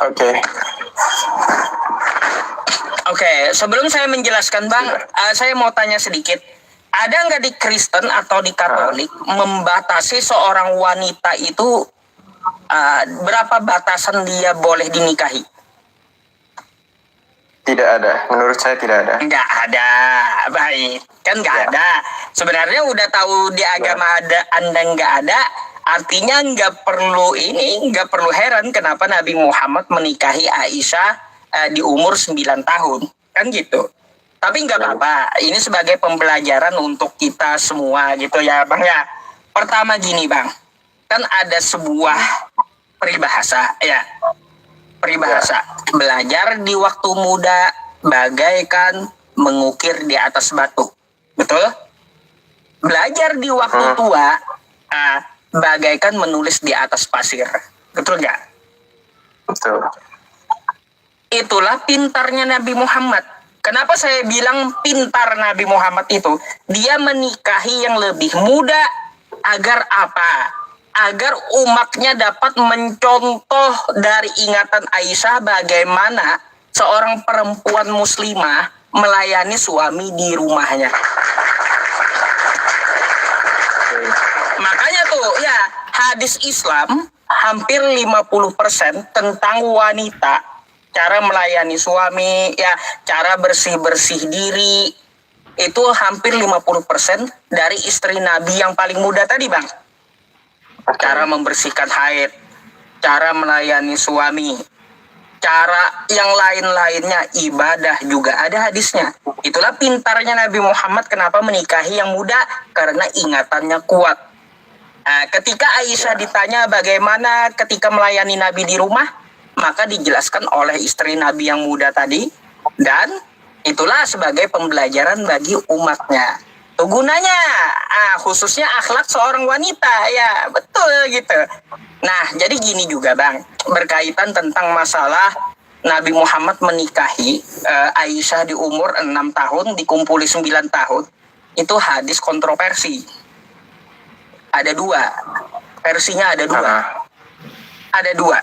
Oke. Oke, sebelum saya menjelaskan Bang, saya mau tanya sedikit. Ada nggak di Kristen atau di Katolik membatasi seorang wanita itu berapa batasan dia boleh dinikahi? Tidak ada. Menurut saya tidak ada. Nggak ada. Baik. Kan nggak ada. Sebenarnya udah tahu di agama ada, Anda nggak ada. Artinya nggak perlu heran kenapa Nabi Muhammad menikahi Aisyah di umur 9 tahun. Kan gitu. Tapi nggak apa-apa. Ini sebagai pembelajaran untuk kita semua gitu ya Bang ya. Pertama gini Bang. Kan ada sebuah peribahasa ya. Peribahasa. Belajar di waktu muda bagaikan mengukir di atas batu. Betul? Belajar di waktu tua bagaikan menulis di atas pasir. Betul nggak? Betul. Itulah pintarnya Nabi Muhammad. Kenapa saya bilang pintar Nabi Muhammad itu? Dia menikahi yang lebih muda agar apa? Agar umatnya dapat mencontoh dari ingatan Aisyah bagaimana seorang perempuan muslimah melayani suami di rumahnya. Makanya tuh ya hadis Islam hampir 50% tentang wanita, cara melayani suami, ya cara bersih-bersih diri, itu hampir 50% dari istri Nabi yang paling muda tadi Bang. Cara membersihkan haid, cara melayani suami, cara yang lain-lainnya, ibadah juga ada hadisnya. Itulah pintarnya Nabi Muhammad kenapa menikahi yang muda, karena ingatannya kuat. Ketika Aisyah ditanya bagaimana ketika melayani Nabi di rumah, maka dijelaskan oleh istri Nabi yang muda tadi, dan itulah sebagai pembelajaran bagi umatnya. Itu gunanya, khususnya akhlak seorang wanita, ya betul gitu. Nah, jadi gini juga Bang, berkaitan tentang masalah Nabi Muhammad menikahi Aisyah di umur 6 tahun, dikumpuli 9 tahun, itu hadis kontroversi. Ada dua, versinya ada dua. Ada dua.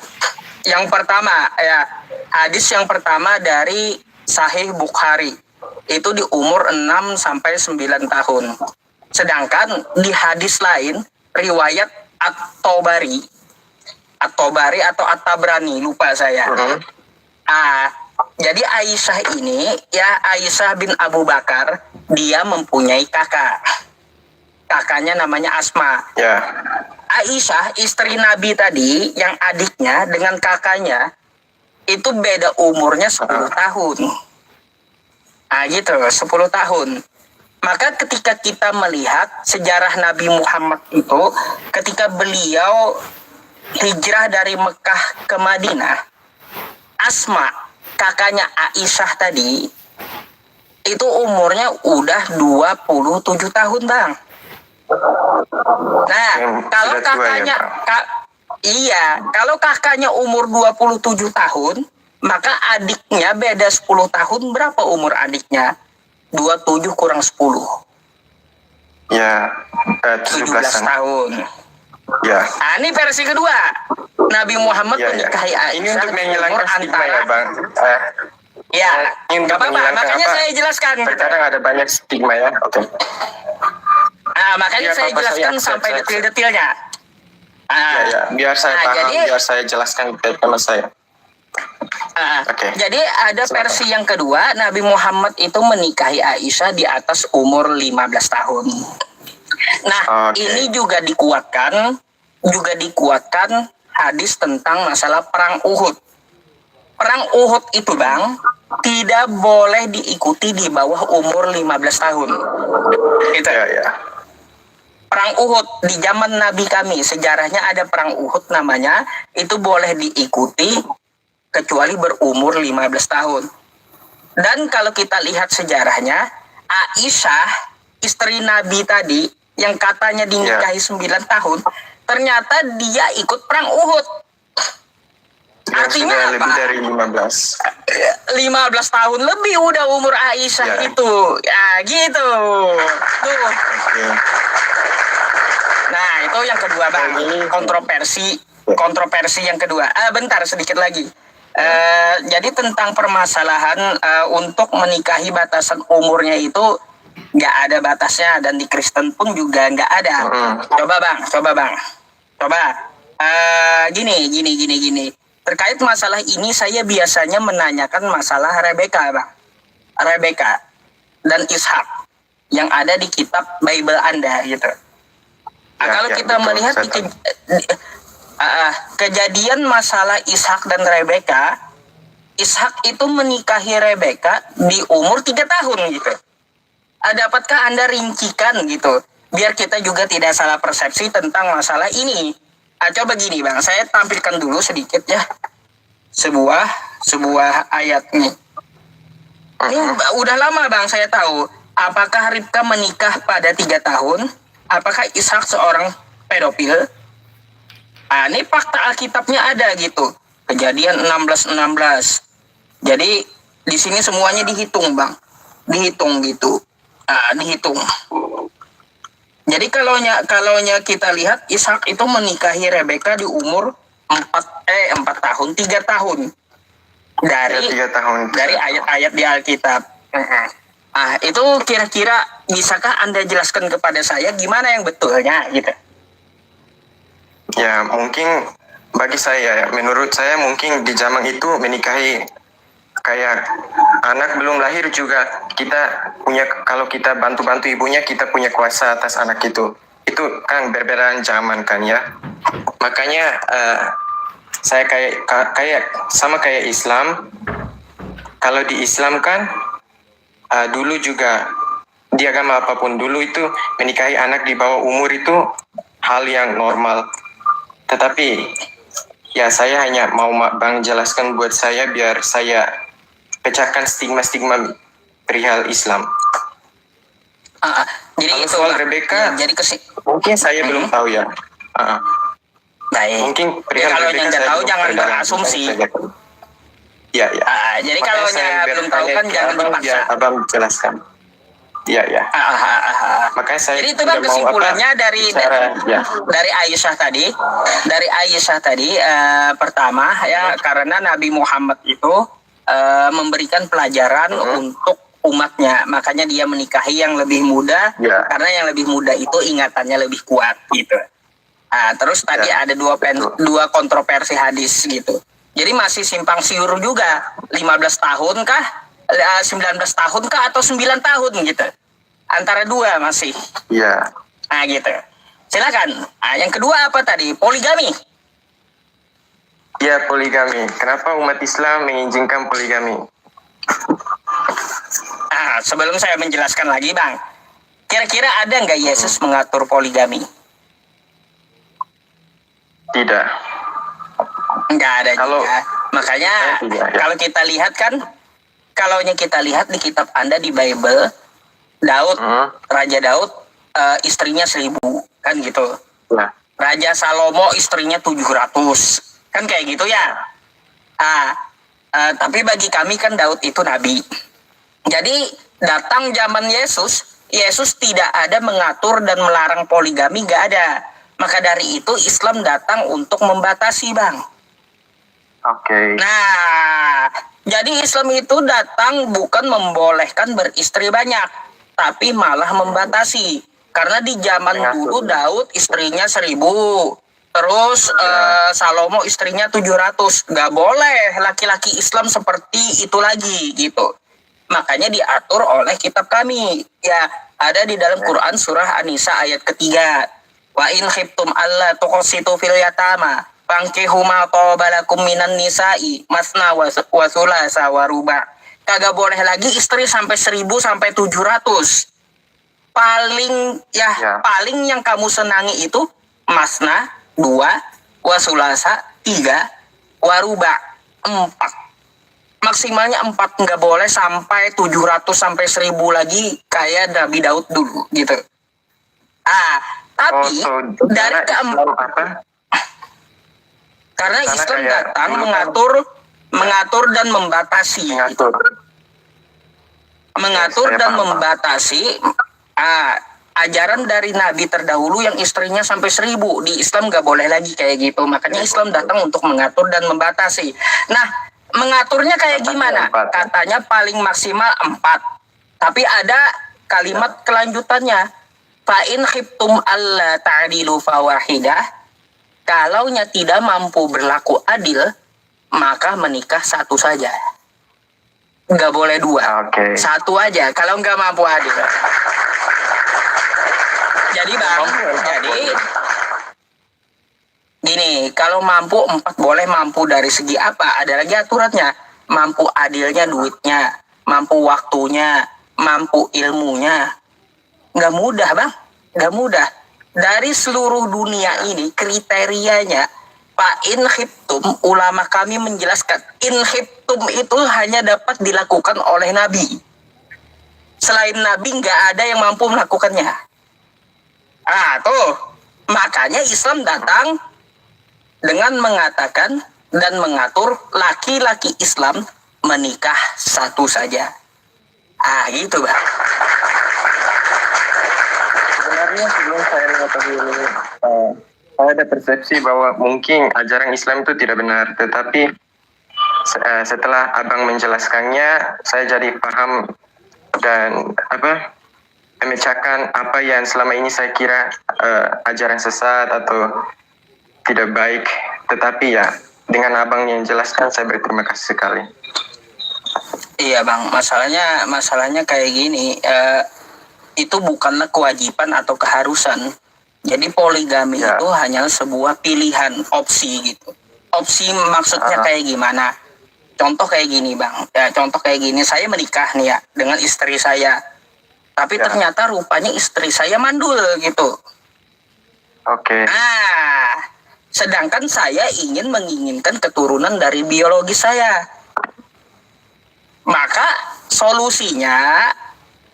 Yang pertama, ya hadis yang pertama dari Sahih Bukhari. Itu di umur 6 sampai 9 tahun. Sedangkan di hadis lain riwayat At-Tabari atau At-Tabrani, lupa saya. Jadi Aisyah ini ya Aisyah bin Abu Bakar, dia mempunyai kakak. Kakaknya namanya Asma. Aisyah istri Nabi tadi yang adiknya dengan kakaknya itu beda umurnya 10 tahun. Gitu, 10 tahun. Maka ketika kita melihat sejarah Nabi Muhammad itu, ketika beliau hijrah dari Mekah ke Madinah, Asma, kakaknya Aisyah tadi, itu umurnya udah 27 tahun, Bang. Nah, kalau kakaknya, kalau kakaknya umur 27 tahun, maka adiknya beda 10 tahun. Berapa umur adiknya? 27 kurang 10. Ya, 17 tahun. Ya. Ini versi kedua. Nabi Muhammad menikahi Aisyah. Ini untuk menghilangkan stigma ya, Bang. Nggak apa-apa. Makanya saya jelaskan. Terkadang ada banyak stigma ya. Oke. Makanya saya jelaskan sampai detil-detilnya. Biar saya paham, biar saya jelaskan ke teman saya. Jadi ada versi yang kedua, Nabi Muhammad itu menikahi Aisyah di atas umur 15 tahun. Nah, ini juga dikuatkan hadis tentang masalah perang Uhud. Perang Uhud itu, Bang, tidak boleh diikuti di bawah umur 15 tahun. Itu. Perang Uhud di zaman Nabi kami, sejarahnya ada perang Uhud namanya, itu boleh diikuti kecuali berumur 15 tahun. Dan kalau kita lihat sejarahnya, Aisyah, istri Nabi tadi, yang katanya dinikahi 9 tahun, ternyata dia ikut perang Uhud. Artinya lebih dari 15. 15 tahun lebih udah umur Aisyah itu. Gitu. Tuh. Nah, itu yang kedua, Bang. Kontroversi yang kedua. Bentar, sedikit lagi. Jadi tentang permasalahan untuk menikahi batasan umurnya itu nggak ada batasnya, dan di Kristen pun juga nggak ada. Coba bang, gini. Terkait masalah ini saya biasanya menanyakan masalah Rebeka bang, Rebeka dan Ishak yang ada di kitab Bible Anda gitu. Kalau kita betul, melihat di kejadian masalah Ishak dan Rebeka, Ishak itu menikahi Rebeka di umur 3 tahun gitu. Dapatkah Anda rincikan gitu, biar kita juga tidak salah persepsi tentang masalah ini? Coba gini bang, saya tampilkan dulu sedikit ya sebuah ayat nih. Ini udah lama bang saya tahu. Apakah Ribka menikah pada 3 tahun? Apakah Ishak seorang pedofil? Ini fakta Alkitabnya ada gitu. Kejadian 16:16. Jadi di sini semuanya dihitung bang, dihitung gitu, dihitung. Jadi kalau kita lihat Ishak itu menikahi Rebeka di umur 4 tahun, 3 tahun dari 3 tahun dari ayat-ayat di Alkitab. Itu kira-kira bisakah Anda jelaskan kepada saya gimana yang betulnya gitu? Ya mungkin bagi saya, menurut saya mungkin di zaman itu menikahi kayak anak belum lahir juga kita punya, kalau kita bantu-bantu ibunya kita punya kuasa atas anak itu kan berbedaan zaman kan ya. Makanya saya kayak sama kayak Islam. Kalau di Islam kan dulu juga di agama apapun dulu itu menikahi anak di bawah umur itu hal yang normal. Tetapi ya saya hanya mau bang jelaskan buat saya biar saya pecahkan stigma-stigma perihal Islam. Jadi kalau itu soal Rebeka, jadi mungkin saya belum tahu ya. Baik. Mungkin perihal kalau Rebeka yang nggak tahu jangan berasumsi. Ya. Jadi kalau yang belum tahu kan jangan dipaksa. Abang jelaskan. Iya. Makanya saya jadi itu kan kesimpulannya dari Aisyah tadi pertama ya, karena Nabi Muhammad itu memberikan pelajaran untuk umatnya, makanya dia menikahi yang lebih muda karena yang lebih muda itu ingatannya lebih kuat gitu. Terus tadi ada dua kontroversi hadis gitu. Jadi masih simpang siur juga, 15 tahun kah, 19 tahun kah, atau 9 tahun gitu. Antara dua masih. Iya. Gitu. Silakan. Yang kedua apa tadi? Poligami. Ya, poligami. Kenapa umat Islam mengizinkan poligami? Sebelum saya menjelaskan lagi bang, kira-kira ada nggak Yesus mengatur poligami? Tidak. Nggak ada juga. Makanya kalau kita lihat kan, kalau kita lihat di kitab Anda di Bible, Daud, Raja Daud, istrinya 1000 kan gitu. Raja Salomo istrinya 700 kan kayak gitu ya. Tapi bagi kami kan Daud itu nabi. Jadi datang zaman Yesus tidak ada mengatur dan melarang poligami, nggak ada. Maka dari itu Islam datang untuk membatasi bang. Nah, jadi Islam itu datang bukan membolehkan beristri banyak, tapi malah membatasi. Karena di zaman dulu Daud istrinya 1000, terus Salomo istrinya 700. Gak boleh laki-laki Islam seperti itu lagi gitu. Makanya diatur oleh kitab kami. Ya, ada di dalam Quran surah An-Nisa ayat ketiga. Wa in khiftum alla tuqsitu fil yatama fankihu ma tabalakum minan nisa'i masna wa thulatha wa ruba. Kagak boleh lagi istri sampai 1000 sampai 700. Paling yang kamu senangi itu masna 2, wa thulatha 3, wa ruba 4. Maksimalnya 4, nggak boleh sampai 700 sampai 1000 lagi kayak Nabi Daud dulu gitu. Tapi dari karena Islam datang mengatur dan membatasi. Mengatur dan membatasi ajaran dari Nabi terdahulu yang istrinya sampai 1000. Di Islam nggak boleh lagi kayak gitu. Makanya Islam datang untuk mengatur dan membatasi. Nah, mengaturnya kayak Katanya gimana? 4. Katanya paling maksimal 4. Tapi ada kalimat kelanjutannya. Fa in khiftum alla ta'dilu fawahidah. Kalaunya tidak mampu berlaku adil, maka menikah satu saja. Nggak boleh 2. Oke. Satu aja kalau nggak mampu adil. Jadi Bang, jadi gini, kalau mampu 4 boleh, mampu dari segi apa? Ada lagi aturannya. Mampu adilnya duitnya, mampu waktunya, mampu ilmunya. Nggak mudah Bang, nggak mudah. Dari seluruh dunia ini kriterianya, Pak in khiftum, ulama kami menjelaskan, in khiftum itu hanya dapat dilakukan oleh Nabi. Selain Nabi nggak ada yang mampu melakukannya. Ah tuh, makanya Islam datang dengan mengatakan dan mengatur laki-laki Islam menikah satu saja. Ah gitu Bang. Sebenarnya sebelum saya mengetahui ini, saya ada persepsi bahwa mungkin ajaran Islam itu tidak benar, tetapi setelah abang menjelaskannya, saya jadi paham dan memecahkan apa yang selama ini saya kira ajaran sesat atau tidak baik. Tetapi ya dengan abang yang jelaskan, saya berterima kasih sekali. Iya Bang, masalahnya kayak gini. Itu bukanlah kewajiban atau keharusan. Jadi poligami Ya. itu hanyalah sebuah pilihan, opsi gitu. Opsi maksudnya kayak gimana? Contoh kayak gini Bang. Ya, contoh kayak gini, saya menikah nih ya dengan istri saya. Tapi Ya. ternyata rupanya istri saya mandul gitu. Oke. Nah, sedangkan saya menginginkan keturunan dari biologis saya. Maka solusinya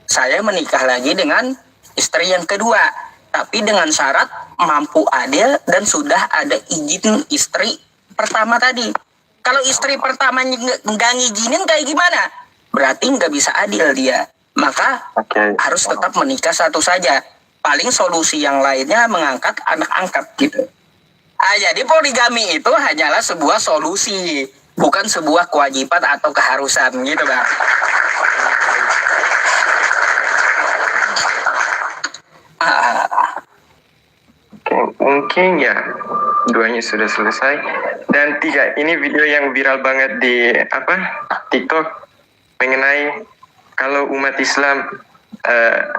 saya menikah lagi dengan istri yang kedua, tapi dengan syarat mampu adil dan sudah ada izin istri pertama tadi. Kalau istri pertamanya nggak ngizinin kayak gimana? Berarti nggak bisa adil dia. Maka Oke. harus tetap menikah satu saja. Paling solusi yang lainnya mengangkat anak angkat gitu. Jadi poligami itu hanyalah sebuah solusi, bukan sebuah kewajiban atau keharusan gitu Bang. Oke, mungkin ya duanya sudah selesai. Dan 3, ini video yang viral banget di TikTok mengenai kalau umat Islam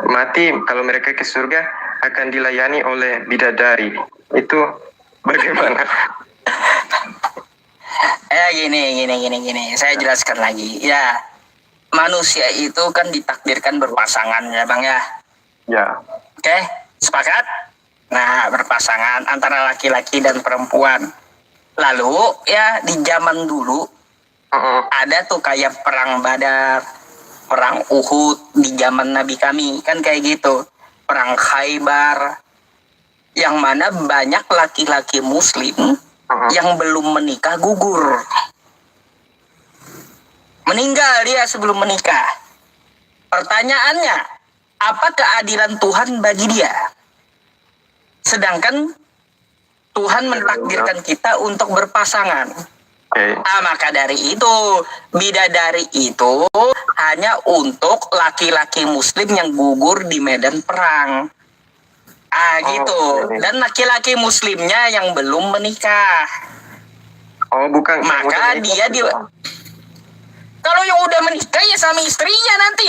mati, kalau mereka ke surga akan dilayani oleh bidadari. Itu bagaimana? Gini. Saya jelaskan lagi. Ya, manusia itu kan ditakdirkan berpasangan ya Bang ya. Ya. Oke, sepakat? Nah, berpasangan antara laki-laki dan perempuan. Lalu ya di zaman dulu ada tuh kayak perang Badar, perang Uhud di zaman Nabi kami kan kayak gitu, perang Khaybar, yang mana banyak laki-laki Muslim yang belum menikah gugur, meninggal dia sebelum menikah. Pertanyaannya, apa keadilan Tuhan bagi dia? Sedangkan Tuhan mentakdirkan kita untuk berpasangan. Oke. Maka dari itu, bidadari itu hanya untuk laki-laki Muslim yang gugur di medan perang. Gitu. Oke. Dan laki-laki Muslimnya yang belum menikah. Oh, bukan. Maka dia kalau yang udah menikah ya sama istrinya nanti.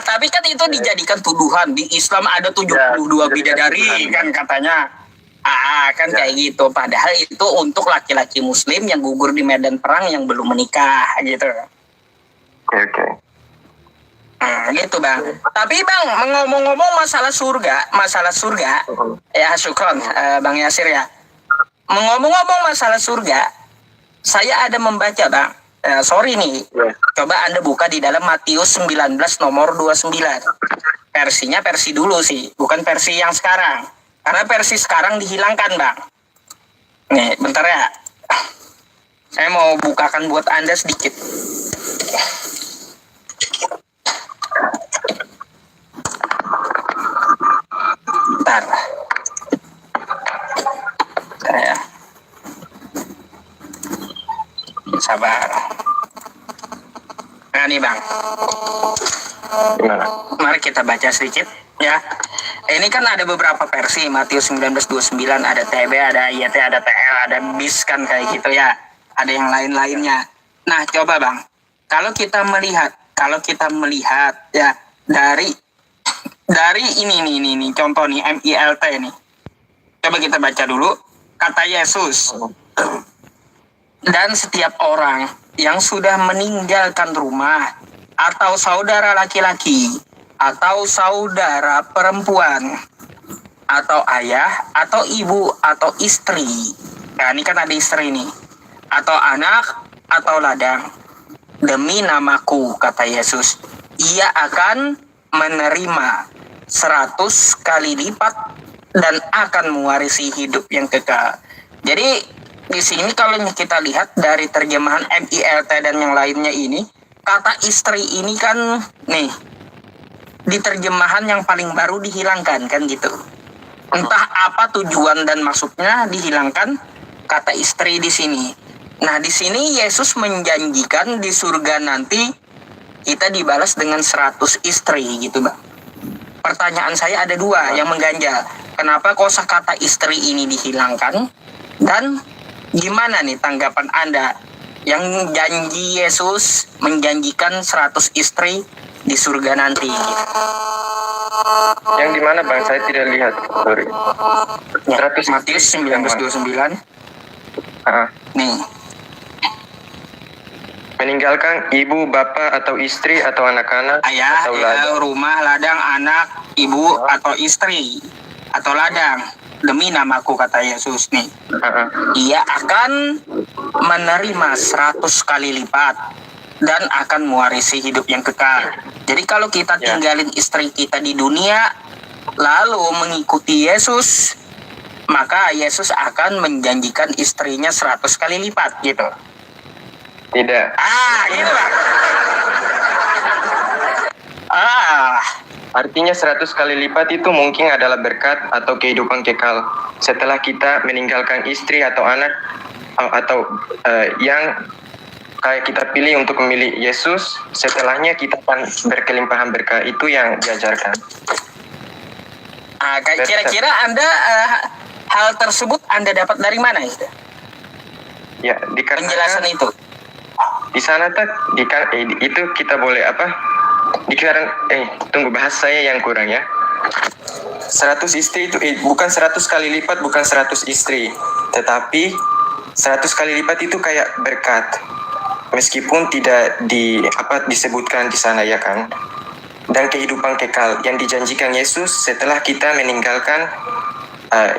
Tapi kan itu dijadikan tuduhan. Di Islam ada 72 bidadari kan katanya. Kan kayak gitu. Padahal itu untuk laki-laki Muslim yang gugur di medan perang yang belum menikah gitu. Oke. Gitu Bang. Tapi Bang, ngomong-ngomong masalah surga, ya syukron Bang Yasir ya. Ngomong-ngomong masalah surga, saya ada membaca Bang. Sorry nih, coba Anda buka di dalam Matius 19 nomor 29. Versinya versi dulu sih, bukan versi yang sekarang. Karena versi sekarang dihilangkan Bang. Nih, bentar ya. Saya mau bukakan buat Anda sedikit. Bentar ya. sabar. Nah nih Bang, Gimana? mari kita baca sedikit ya. Ini kan ada beberapa versi, Matius 19:29, ada TB, ada IYT, ada TL, ada BIS kan kayak gitu ya. Ada yang lain-lainnya. Nah, coba Bang, kalau kita melihat ya dari ini contoh nih MILT nih. Coba kita baca dulu kata Yesus. Dan setiap orang yang sudah meninggalkan rumah atau saudara laki-laki atau saudara perempuan atau ayah atau ibu atau istri. Nah, ini kan ada istri nih. Atau anak atau ladang. Demi namaku, kata Yesus, ia akan menerima 100 kali lipat dan akan mewarisi hidup yang kekal. Jadi di sini kalau kita lihat dari terjemahan MILT dan yang lainnya ini, kata istri ini kan nih di terjemahan yang paling baru dihilangkan kan gitu. Entah apa tujuan dan maksudnya dihilangkan kata istri di sini. Nah, di sini Yesus menjanjikan di surga nanti kita dibalas dengan 100 istri gitu, Bang. Pertanyaan saya ada dua yang mengganjal. Kenapa kosakata istri ini dihilangkan? Dan gimana nih tanggapan Anda yang janji Yesus menjanjikan 100 istri di surga nanti? Yang di mana Bang? Saya tidak lihat. Sorry. Ya, 100 Matius 19:29. Nih, meninggalkan ibu, bapak, atau istri, atau anak-anak, ayah, atau ya, ladang. rumah, ladang, anak, ibu, atau istri, atau ladang. Demi namaku, kata Yesus nih. Ia akan menerima 100 kali lipat dan akan mewarisi hidup yang kekal. Jadi kalau kita tinggalin istri kita di dunia lalu mengikuti Yesus, maka Yesus akan menjanjikan istrinya 100 kali lipat gitu. Tidak. Gitu Bang. Artinya 100 kali lipat itu mungkin adalah berkat atau kehidupan kekal. Setelah kita meninggalkan istri atau anak atau yang kayak kita pilih untuk memilih Yesus, setelahnya kita akan berkelimpahan berkah. Itu yang diajarkan. Kira-kira Anda hal tersebut Anda dapat dari mana itu? Ya, dikarenakan Penjelasan itu. di sana itu kita boleh tunggu, bahas saya yang kurang ya. 100 istri itu bukan 100 kali lipat, bukan 100 istri, tetapi 100 kali lipat itu kayak berkat, meskipun tidak disebutkan di sana ya kan. Dan kehidupan kekal yang dijanjikan Yesus setelah kita meninggalkan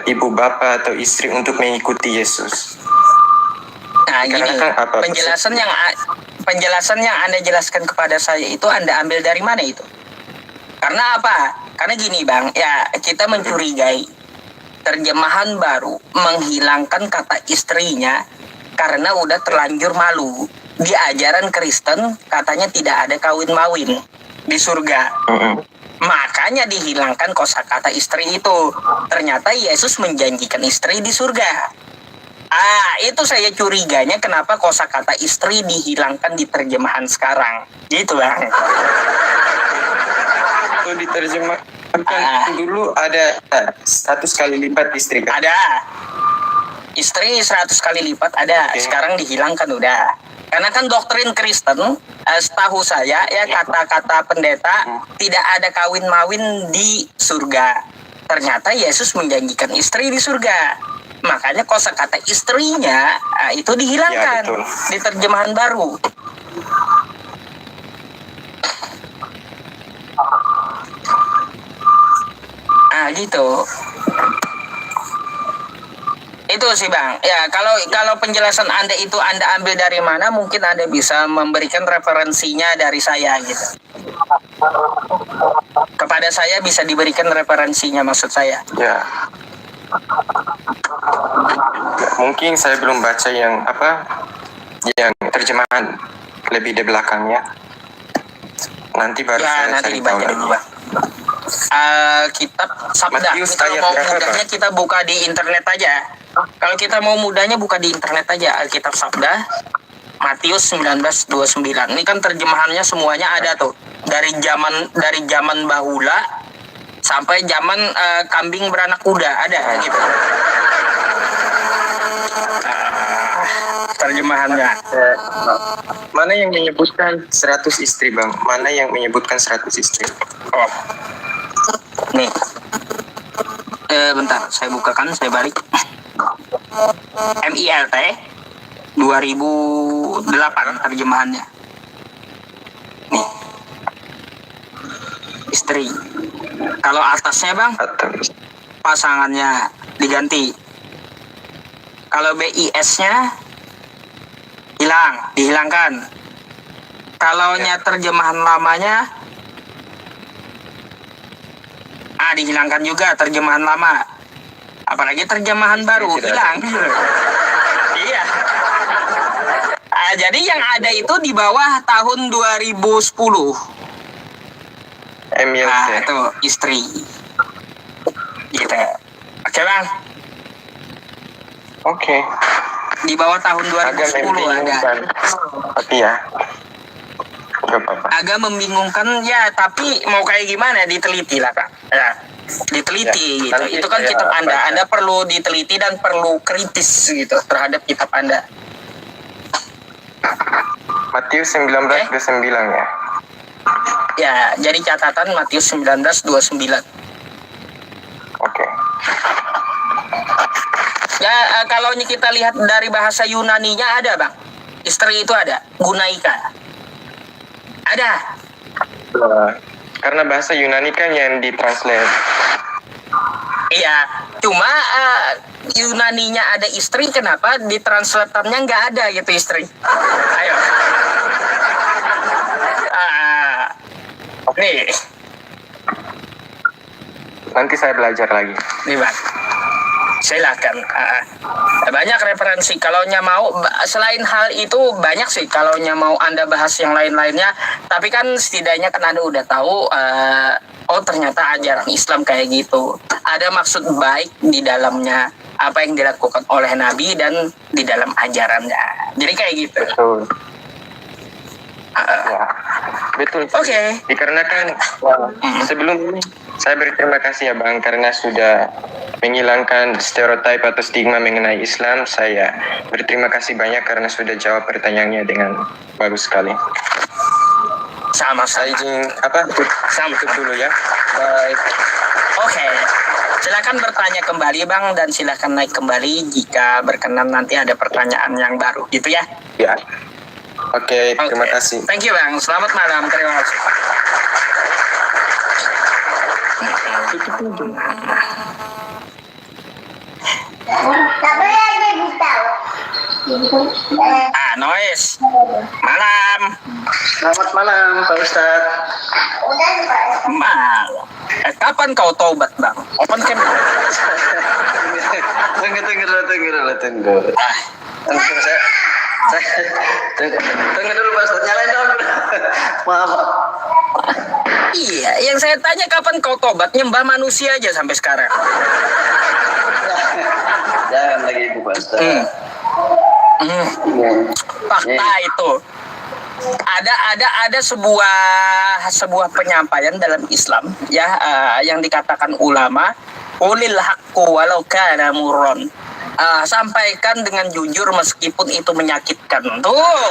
ibu, bapak, atau istri untuk mengikuti Yesus. Nah, gini, penjelasan yang Anda jelaskan kepada saya itu Anda ambil dari mana itu? Karena apa? Karena gini Bang, ya kita mencurigai terjemahan baru menghilangkan kata istrinya karena udah terlanjur malu. Di ajaran Kristen katanya tidak ada kawin-mawin di surga. Makanya dihilangkan kosakata istri itu. Ternyata Yesus menjanjikan istri di surga. Itu saya curiganya kenapa kosakata istri dihilangkan di terjemahan sekarang. Gitu Bang. Itu diterjemahkan dulu ada 100 kali lipat istri kan? Ada. Istri 100 kali lipat ada. Sekarang dihilangkan udah. Karena kan doktrin Kristen, setahu saya ya kata-kata pendeta tidak ada kawin-mawin di surga. Ternyata Yesus menjanjikan istri di surga. Makanya kosakata istrinya itu dihilangkan di terjemahan baru. Gitu. Itu sih Bang. Ya, kalau penjelasan Anda itu Anda ambil dari mana, mungkin Anda bisa memberikan referensinya dari saya gitu. Kepada saya bisa diberikan referensinya, maksud saya. Ya. Mungkin saya belum baca yang terjemahan lebih di belakangnya. Nanti baru saya nanti cari dibaca tahu dulu lagi. Bang. Kitab Sabda. Kalau mau mudahnya kita buka di internet aja. Kalau kita mau mudahnya buka di internet aja Alkitab Sabda Matius 19:29. Ini kan terjemahannya semuanya ada tuh. Dari zaman bahula sampai zaman kambing beranak kuda ada gitu. Terjemahannya. Mana yang menyebutkan 100 istri, Bang? Mana yang menyebutkan 100 istri? Oh. Nih. Bentar, saya bukakan, saya balik. MILT 2008 terjemahannya. Nih. Istri. Kalau atasnya, Bang, Atau pasangannya diganti. Kalau BIS-nya dihilangkan. Kalau terjemahan lamanya dihilangkan juga terjemahan lama. Apalagi terjemahan baru hilang. Iya. Jadi yang ada itu di bawah tahun 2010. MILT. Itu istri. Gitu. Oke, Bang. Oke. Di bawah tahun Agak 2010 ada. membingungkan. Tapi ya. Gak apa-apa. Agak membingungkan ya, tapi mau kayak gimana diteliti lah, Pak. Ya, diteliti Ya, gitu. nanti Itu kan saya kitab Anda. baca. Anda perlu diteliti dan perlu kritis gitu terhadap kitab Anda. Matius 19:29 ya. Ya, jadi catatan Matius 19:29. Oke. Ya, kalau kita lihat dari bahasa Yunaninya ada, Bang. Istri itu ada, gunaika. Ada. Karena bahasa Yunani kan yang ditranslate. Iya, cuma Yunaninya ada istri, kenapa di translatannya nggak ada gitu istri? Ayo. Nih, Nanti saya belajar lagi. nih Bang. Silakan. Banyak referensi. Kalau mau selain hal itu banyak sih. Kalau mau Anda bahas yang lain-lainnya. Tapi kan setidaknya kan Anda udah tahu. Oh ternyata ajaran Islam kayak gitu. Ada maksud baik di dalamnya. Apa yang dilakukan oleh Nabi dan di dalam ajarannya. Jadi kayak gitu. Betul. Ya, betul. Oke. Dikarenakan sebelum ini saya berterima kasih ya Bang karena sudah menghilangkan stereotip atau stigma mengenai Islam. Saya berterima kasih banyak karena sudah jawab pertanyaannya dengan bagus sekali. Sama Saya saya. izin tutup dulu ya. Bye. Oke. Silakan bertanya kembali Bang dan silakan naik kembali jika berkenan nanti ada pertanyaan yang baru gitu ya. Ya. Oke, terima Oke. kasih. Thank you Bang. Selamat malam. Terima kasih. Noise. Malam. Selamat malam Pak Ustadz. Malam. Kapan kau taubat Bang? Open cam. Tunggu. Langsung saya tunggu dulu Pak Ustadz, nyalain dulu. Maaf. Iya, yang saya tanya kapan kau tobat nyembah manusia aja sampai sekarang. Jangan lagi Ibu Pak Ustadz. Fakta itu. Ada sebuah penyampaian dalam Islam ya yang dikatakan ulama, ulil haqqu walau kana murron. Sampaikan dengan jujur meskipun itu menyakitkan. Tuh.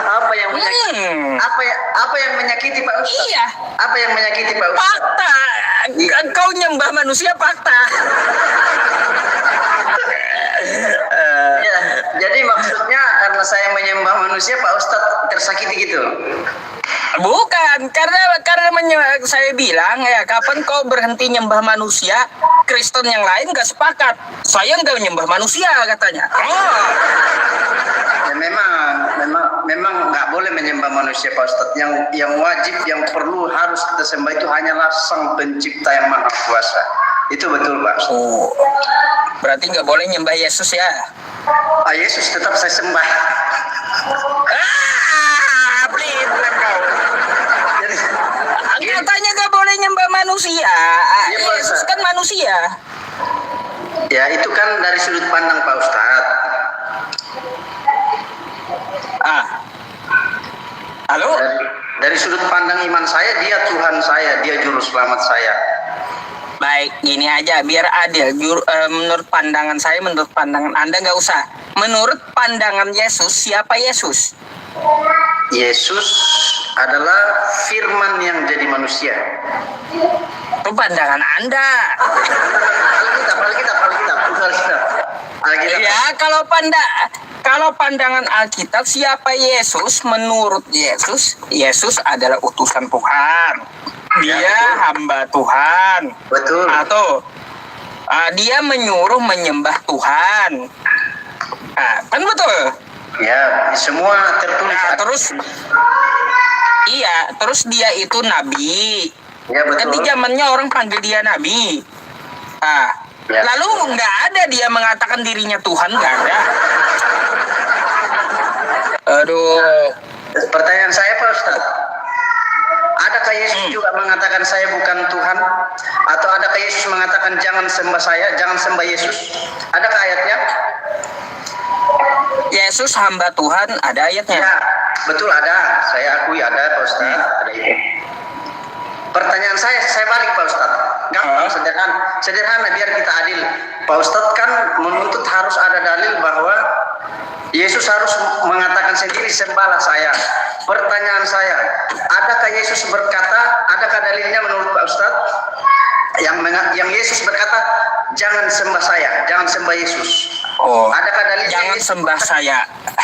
Apa yang menyakiti? Apa yang menyakiti Pak Ustaz? Iya. Apa yang menyakiti Pak Ustaz? Fakta. Kau nyembah manusia fakta. Ya, jadi maksudnya karena saya menyembah manusia Pak Ustaz tersakiti gitu. Bukan, karena saya bilang ya kapan kau berhenti nyembah manusia, Kristen yang lain gak sepakat. Saya nggak nyembah manusia katanya. Oh. Ya memang nggak boleh menyembah manusia Pak Ustaz. Yang wajib, yang perlu harus kita sembah itu hanyalah Sang Pencipta yang Maha Kuasa. Itu betul Pak Ustaz. Oh. Berarti nggak boleh nyembah Yesus ya? Yesus tetap saya sembah. Pelit kau. Jadi, Katanya nggak boleh nyembah manusia. Iya, Pak Yesus Ustaz. kan manusia. ya itu kan dari sudut pandang Pak Ustaz. Halo? Dari sudut pandang iman saya, dia Tuhan saya, dia juru selamat saya. Baik, gini aja biar adil. Menurut pandangan saya, menurut pandangan Anda nggak usah. Menurut pandangan Yesus, siapa Yesus? Yesus adalah firman yang jadi manusia. Itu pandangan Anda. Alkitab. Ya, kalau pandangan Alkitab, siapa Yesus? Menurut Yesus, Yesus adalah utusan Tuhan. Dia hamba Tuhan. Betul. Atau dia menyuruh menyembah Tuhan. Kan betul? Ya, semua tertulis. Nah, terus dia itu nabi. Ya, betul. Kan di zamannya orang panggil dia nabi. Ya. Lalu nggak ada dia mengatakan dirinya Tuhan, nggak ada. Aduh. Pertanyaan saya Pak Ustaz, adakah Yesus juga mengatakan saya bukan Tuhan? Atau adakah Yesus mengatakan jangan sembah saya, jangan sembah Yesus? Adakah ayatnya? Yesus hamba Tuhan, ada ayatnya. Ya, betul ada. Saya akui ada Pak Ustaz, ada itu. Pertanyaan saya balik Pak Ustaz. Gampang, sederhana biar kita adil. Pak Ustaz kan menuntut harus ada dalil bahwa Yesus harus mengatakan sendiri sembahlah saya. Pertanyaan saya, adakah Yesus berkata, adakah dalilnya menurut Pak Ustaz yang Yesus berkata jangan sembah saya, jangan sembah Yesus? Adakah dalilnya? Jangan sembah saya.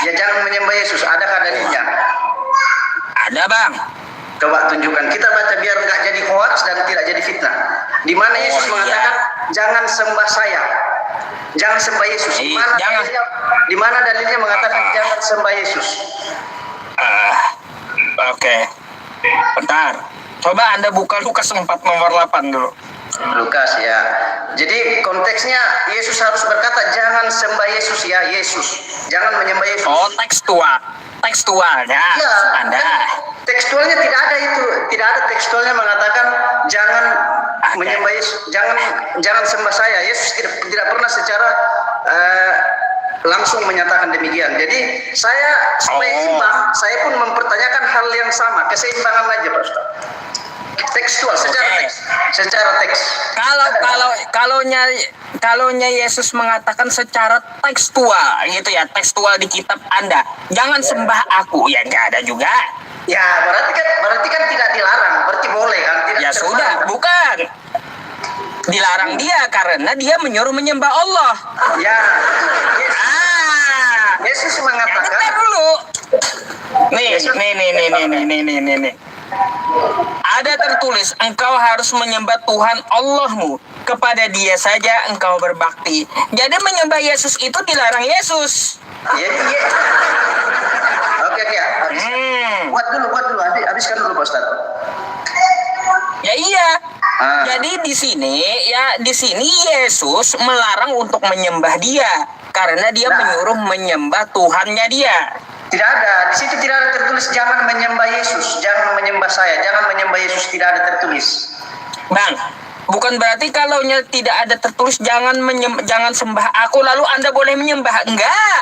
Ya, jangan menyembah Yesus. Adakah dalilnya? Ada, Bang. Coba tunjukkan. Kita baca biar nggak jadi hoax dan tidak jadi fitnah. Di mana Yesus mengatakan jangan sembah saya, jangan sembah Yesus. Di mana dalilnya mengatakan jangan sembah Yesus? Oke. Bentar. Coba Anda buka Lukas 4 nomor 8 dulu. Lukas ya. Jadi konteksnya Yesus harus berkata jangan sembah Yesus ya, Yesus. Jangan menyembah Yesus. Oh, tekstualnya. Ya, Anda. Tekstualnya tidak ada itu. Tidak ada tekstualnya mengatakan jangan menyembah Yesus, jangan sembah saya. Yesus tidak pernah secara langsung menyatakan demikian. Jadi saya supaya imbang, saya pun mempertanyakan hal yang sama, keseimbangan aja Pak Ustaz. Tekstual secara teks. Kalaunya Yesus mengatakan secara tekstual gitu ya, tekstual di kitab Anda, jangan sembah aku, ya nggak ada juga. Ya berarti kan tidak dilarang, berarti boleh kan? Tidak ya terlarang. Sudah, bukan. Dilarang dia karena dia menyuruh menyembah Allah. Ya. Yesus mengatakan. Bentar dulu. Nih. Ada tertulis, engkau harus menyembah Tuhan Allahmu, kepada dia saja engkau berbakti. Jadi menyembah Yesus itu dilarang Yesus. Iya. Oke. Buat dulu. Habiskan dulu Pak Ustaz. Ya iya. Jadi di sini Yesus melarang untuk menyembah dia karena dia menyuruh menyembah Tuhannya dia. Tidak ada, di situ tidak ada tertulis jangan menyembah Yesus, jangan menyembah saya, jangan menyembah Yesus, tidak ada tertulis. Bang, bukan berarti kalau tidak ada tertulis jangan sembah aku lalu Anda boleh menyembah. Enggak.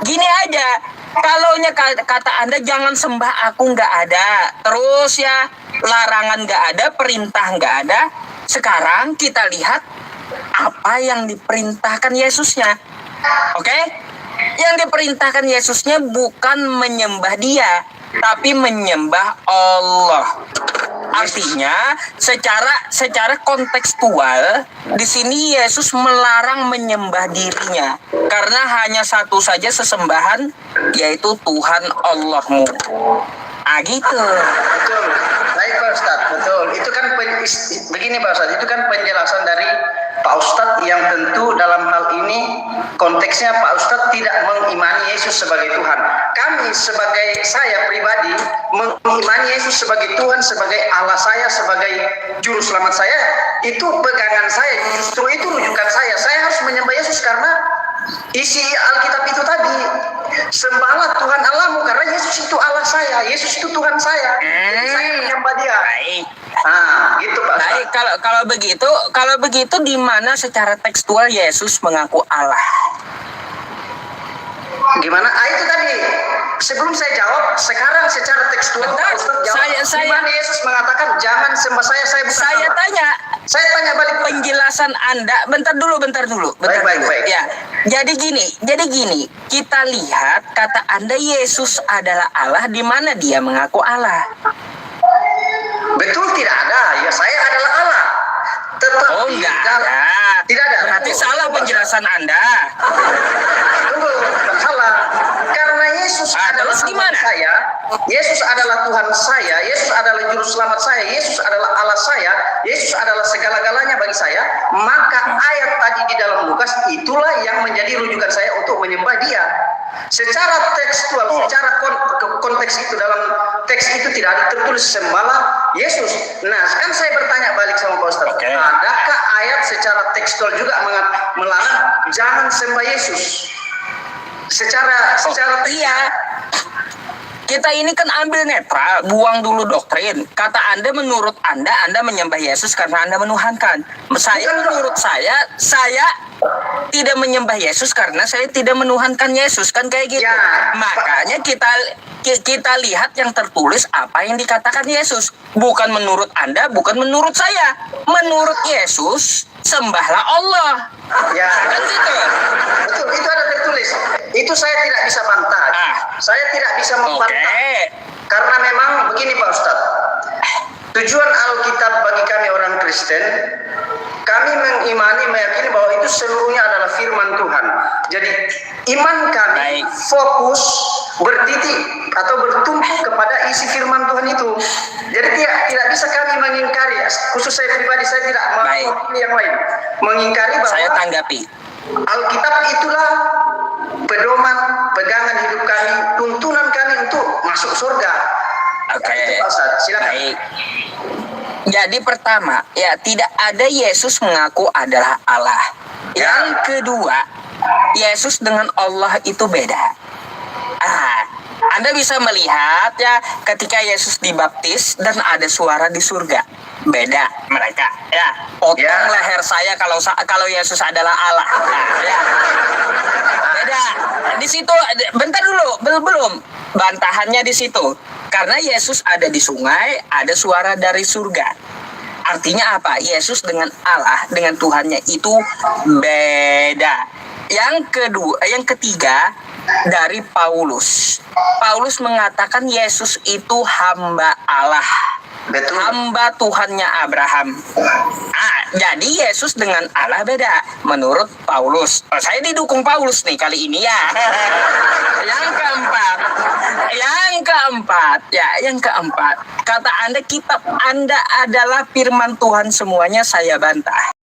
Gini aja. Kalaunya kata Anda jangan sembah aku nggak ada. Terus ya larangan nggak ada, perintah nggak ada. Sekarang kita lihat apa yang diperintahkan Yesusnya. Oke? Yang diperintahkan Yesusnya bukan menyembah dia, tapi menyembah Allah. Artinya, secara kontekstual, di sini Yesus melarang menyembah dirinya, karena hanya satu saja sesembahan, yaitu Tuhan Allahmu. Gitu. Betul. Baik Pak Ustaz, betul. Itu kan begini Pak Ustaz, itu kan penjelasan dari Pak Ustadz yang tentu dalam hal ini konteksnya Pak Ustadz tidak mengimani Yesus sebagai Tuhan. Kami saya pribadi mengimani Yesus sebagai Tuhan, sebagai Allah saya, sebagai juru selamat saya. Itu pegangan saya, justru itu rujukan saya. Saya harus menyembah Yesus karena isi Alkitab itu tadi. Sembahlah Tuhan Allahmu karena Yesus itu Allah saya, Yesus itu Tuhan saya. Jadi saya menyembah dia. Baik. Gitu Pak. Baik, kalau begitu di mana secara tekstual Yesus mengaku Allah? Gimana? Itu tadi sebelum saya jawab, sekarang secara tekstual Bentar, Pak Ustadz jawab, saya- di mana Yesus mengatakan jangan sembah saya bukan Saya Allah. tanya, Saya tanya balik. penjelasan Anda, bentar dulu. Baik. Ya, jadi gini, kita lihat kata Anda Yesus adalah Allah, di mana dia mengaku Allah. Betul, tidak ada. Ya, saya adalah Allah. Tetapi Oh, enggak dalam- ada. Tidak ada. Berarti Tunggu, salah tunggu, penjelasan Anda. Tunggu, bukan salah. Karena Yesus adalah terus Tuhan gimana? saya. Yesus adalah Tuhan saya. Yesus adalah juru selamat saya. Yesus adalah Allah saya. Yesus adalah segala-galanya bagi saya. Maka ayat tadi di dalam Lukas itulah yang menjadi rujukan saya untuk menyembah Dia. Secara tekstual, secara konteks itu, dalam teks itu tidak ada tertulis sembahlah Yesus. Nah, kan saya bertanya balik sama Pak Ustadz, Oke. adakah ayat secara tekstual juga melarang jangan sembah Yesus? Secara Iya. Kita ini kan ambil netral, buang dulu doktrin. Kata Anda, menurut Anda menyembah Yesus karena Anda menuhankan. Menurut saya tidak menyembah Yesus karena saya tidak menuhankan Yesus, kan kayak gitu. Ya, Makanya kita lihat yang tertulis apa yang dikatakan Yesus. Bukan menurut Anda, bukan menurut saya. Menurut Yesus, sembahlah Allah. Ya, Kan gitu. betul, itu ada tertulis. Itu saya tidak bisa bantah. Saya tidak bisa membantah. Oke. Karena memang begini Pak Ustadz, tujuan Alkitab bagi kami orang Kristen, kami meyakini bahwa itu seluruhnya adalah firman Tuhan. Jadi iman kami Baik. fokus, bertitik atau bertumpu kepada isi firman Tuhan itu. Jadi tidak bisa kami mengingkari, khusus saya pribadi, saya tidak Baik. mewakili yang lain, mengingkari bahwa Saya tanggapi. Alkitab itulah pedoman, pegangan hidup kami, tuntunan kami untuk masuk surga. Oke. Itu Pak Ustadz, silakan. Baik. Jadi pertama, ya tidak ada Yesus mengaku adalah Allah. Ya. Yang kedua, Yesus dengan Allah itu beda. Anda bisa melihat ya ketika Yesus dibaptis dan ada suara di surga. Beda mereka. Ya, potong Ya. leher saya kalau Yesus adalah Allah. Ya. Beda. Di situ bentar dulu, belum. Bantahannya di situ. Karena Yesus ada di sungai, ada suara dari surga. Artinya apa? Yesus dengan Allah, dengan Tuhannya itu beda. Yang ketiga dari Paulus. Paulus mengatakan Yesus itu hamba Allah. Betul. Hamba Tuhannya Abraham. Jadi Yesus dengan Allah beda menurut Paulus. Saya didukung Paulus nih kali ini ya. Yang keempat, kata Anda kitab Anda adalah firman Tuhan semuanya, saya bantah.